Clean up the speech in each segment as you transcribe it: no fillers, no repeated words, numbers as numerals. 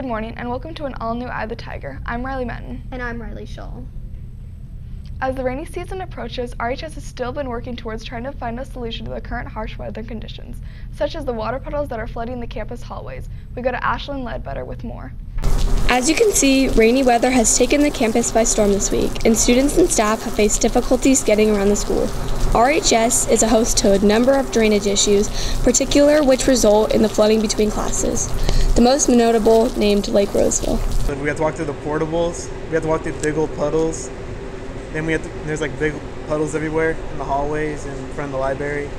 Good morning and welcome to an all-new Eye of the Tiger. I'm Riley Menton. And I'm Riley Shull. As the rainy season approaches, RHS has still been working towards trying to find a solution to the current harsh weather conditions, such as the water puddles that are flooding the campus hallways. We go to Ashlynn Ledbetter with more. As you can see, rainy weather has taken the campus by storm this week, and students and staff have faced difficulties getting around the school. RHS is a host to a number of drainage issues, particularly which result in the flooding between classes. The most notable named Lake Roseville. We have to walk through the portables, we have to walk through big old puddles, then there's like big puddles everywhere in the hallways and in front of the library.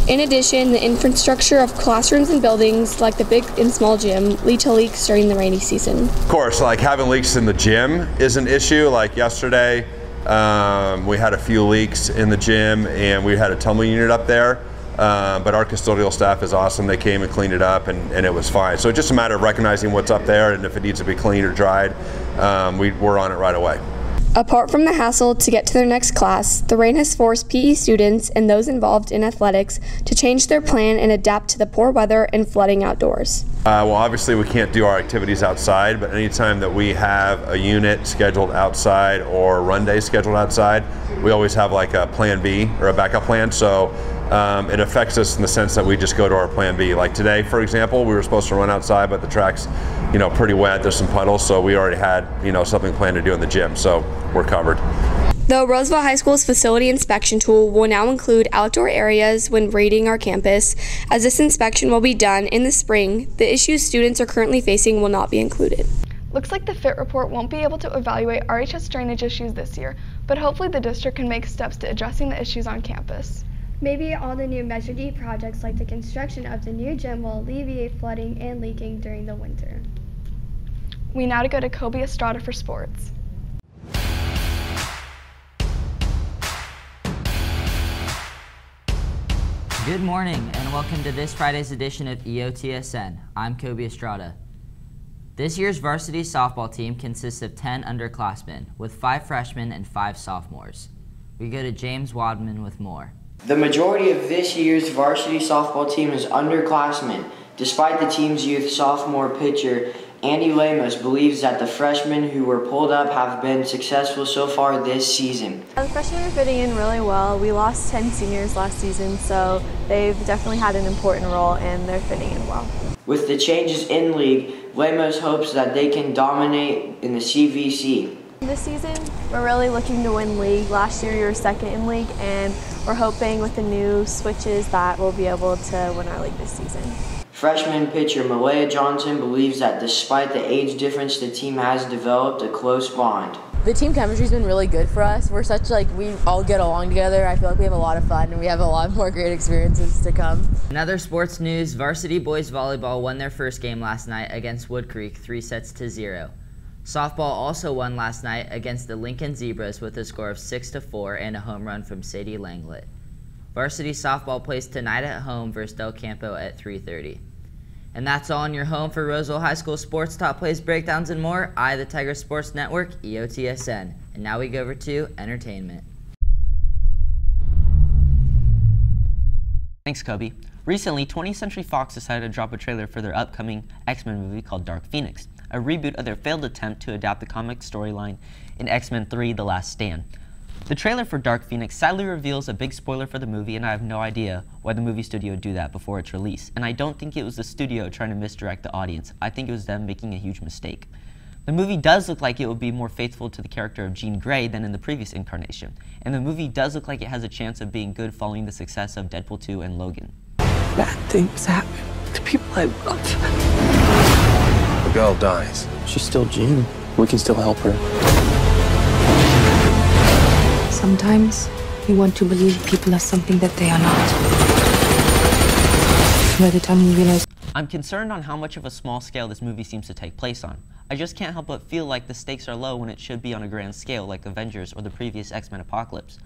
In addition, the infrastructure of classrooms and buildings, like the big and small gym, lead to leaks during the rainy season. Of course, like having leaks in the gym is an issue. Like yesterday, we had a few leaks in the gym and we had a tumble unit up there. But our custodial staff is awesome. They came and cleaned it up and it was fine. So it's just a matter of recognizing what's up there and if it needs to be cleaned or dried, we're on it right away. Apart from the hassle to get to their next class, the rain has forced PE students and those involved in athletics to change their plan and adapt to the poor weather and flooding outdoors. Well, obviously we can't do our activities outside, but anytime that we have a unit scheduled outside or run day scheduled outside, we always have like a plan B or a backup plan. So it affects us in the sense that we just go to our plan B. Like today, for example, we were supposed to run outside, but the track's, pretty wet. There's some puddles, so we already had, something planned to do in the gym. So we're covered. The Roseville High School's facility inspection tool will now include outdoor areas when raiding our campus. As this inspection will be done in the spring, the issues students are currently facing will not be included. Looks like the FIT report won't be able to evaluate RHS drainage issues this year, but hopefully the district can make steps to addressing the issues on campus. Maybe all the new Measure D projects like the construction of the new gym will alleviate flooding and leaking during the winter. We now go to Kobe Estrada for sports. Good morning and welcome to this Friday's edition of EOTSN. I'm Kobe Estrada. This year's varsity softball team consists of 10 underclassmen, with 5 freshmen and 5 sophomores. We go to James Wadman with more. The majority of this year's varsity softball team is underclassmen. Despite the team's youth sophomore pitcher, Andy Lemos believes that the freshmen who were pulled up have been successful so far this season. The freshmen are fitting in really well. We lost 10 seniors last season, so they've definitely had an important role and they're fitting in well. With the changes in league, Lemos hopes that they can dominate in the CVC. This season, we're really looking to win league. Last year we were second in league, and we're hoping with the new switches that we'll be able to win our league this season. Freshman pitcher Malaya Johnson believes that despite the age difference, the team has developed a close bond. The team chemistry's been really good for us. We all get along together. I feel like we have a lot of fun and we have a lot more great experiences to come. In other sports news, varsity boys volleyball won their first game last night against Wood Creek 3-0. Softball also won last night against the Lincoln Zebras with a score of 6-4 and a home run from Sadie Langlet. Varsity softball plays tonight at home versus Del Campo at 3:30. And that's all on your home for Roseville High School sports, top plays, breakdowns, and more. I, the Tiger Sports Network, EOTSN. And now we go over to entertainment. Thanks, Kobe. Recently, 20th Century Fox decided to drop a trailer for their upcoming X-Men movie called Dark Phoenix, a reboot of their failed attempt to adapt the comic storyline in X-Men 3: The Last Stand. The trailer for Dark Phoenix sadly reveals a big spoiler for the movie, and I have no idea why the movie studio would do that before its release. And I don't think it was the studio trying to misdirect the audience. I think it was them making a huge mistake. The movie does look like it will be more faithful to the character of Jean Grey than in the previous incarnation. And the movie does look like it has a chance of being good following the success of Deadpool 2 and Logan. Bad things happen to people I love. The girl dies. She's still Jean. We can still help her. Sometimes you want to believe people are something that they are not. By the time you realize... I'm concerned on how much of a small scale this movie seems to take place on. I just can't help but feel like the stakes are low when it should be on a grand scale like Avengers or the previous X-Men Apocalypse.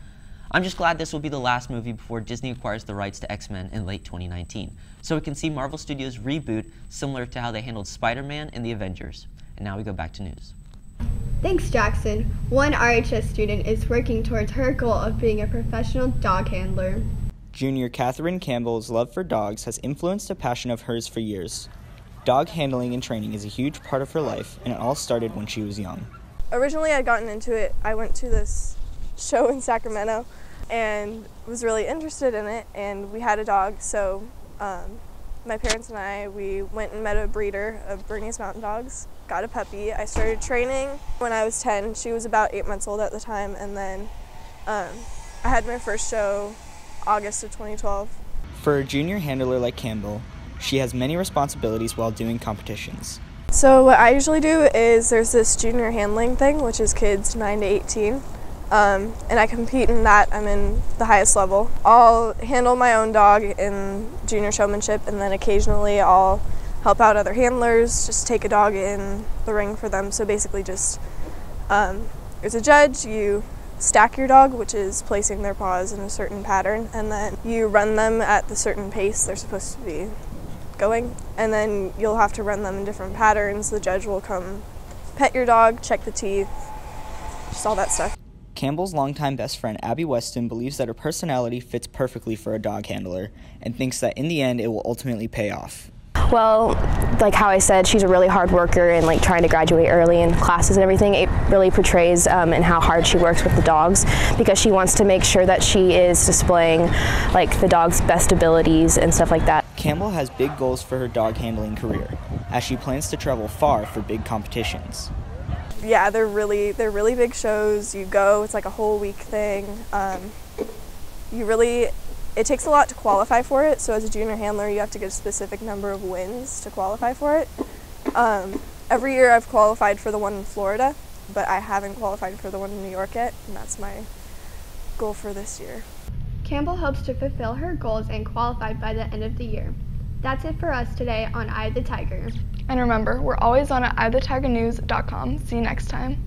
I'm just glad this will be the last movie before Disney acquires the rights to X-Men in late 2019, so we can see Marvel Studios reboot similar to how they handled Spider-Man and the Avengers. And now we go back to news. Thanks, Jackson. One RHS student is working towards her goal of being a professional dog handler. Junior Catherine Campbell's love for dogs has influenced a passion of hers for years. Dog handling and training is a huge part of her life, and it all started when she was young. Originally, I'd gotten into it. I went to this show in Sacramento and was really interested in it, and we had a dog, so my parents and I, we went and met a breeder of Bernese Mountain Dogs, got a puppy. I started training when I was 10. She was about 8 months old at the time, and then I had my first show August of 2012. For a junior handler like Campbell, she has many responsibilities while doing competitions. So what I usually do is there's this junior handling thing, which is kids 9 to 18. And I compete in that. I'm in the highest level. I'll handle my own dog in junior showmanship, and then occasionally I'll help out other handlers, just take a dog in the ring for them. So basically just, there's a judge, you stack your dog, which is placing their paws in a certain pattern, and then you run them at the certain pace they're supposed to be going, and then you'll have to run them in different patterns. The judge will come pet your dog, check the teeth, just all that stuff. Campbell's longtime best friend Abby Weston believes that her personality fits perfectly for a dog handler and thinks that in the end it will ultimately pay off. Well, like how I said, she's a really hard worker, and like trying to graduate early in classes and everything, it really portrays in how hard she works with the dogs, because she wants to make sure that she is displaying like the dog's best abilities and stuff like that. Campbell has big goals for her dog handling career, as she plans to travel far for big competitions. Yeah, they're really big shows. You go, it's like a whole week thing. It takes a lot to qualify for it, so as a junior handler you have to get a specific number of wins to qualify for it. Every year I've qualified for the one in Florida, but I haven't qualified for the one in New York yet, and that's my goal for this year. Campbell hopes to fulfill her goals and qualify by the end of the year. That's it for us today on Eye of the Tiger. And remember, we're always on at eyethetigernews.com. See you next time.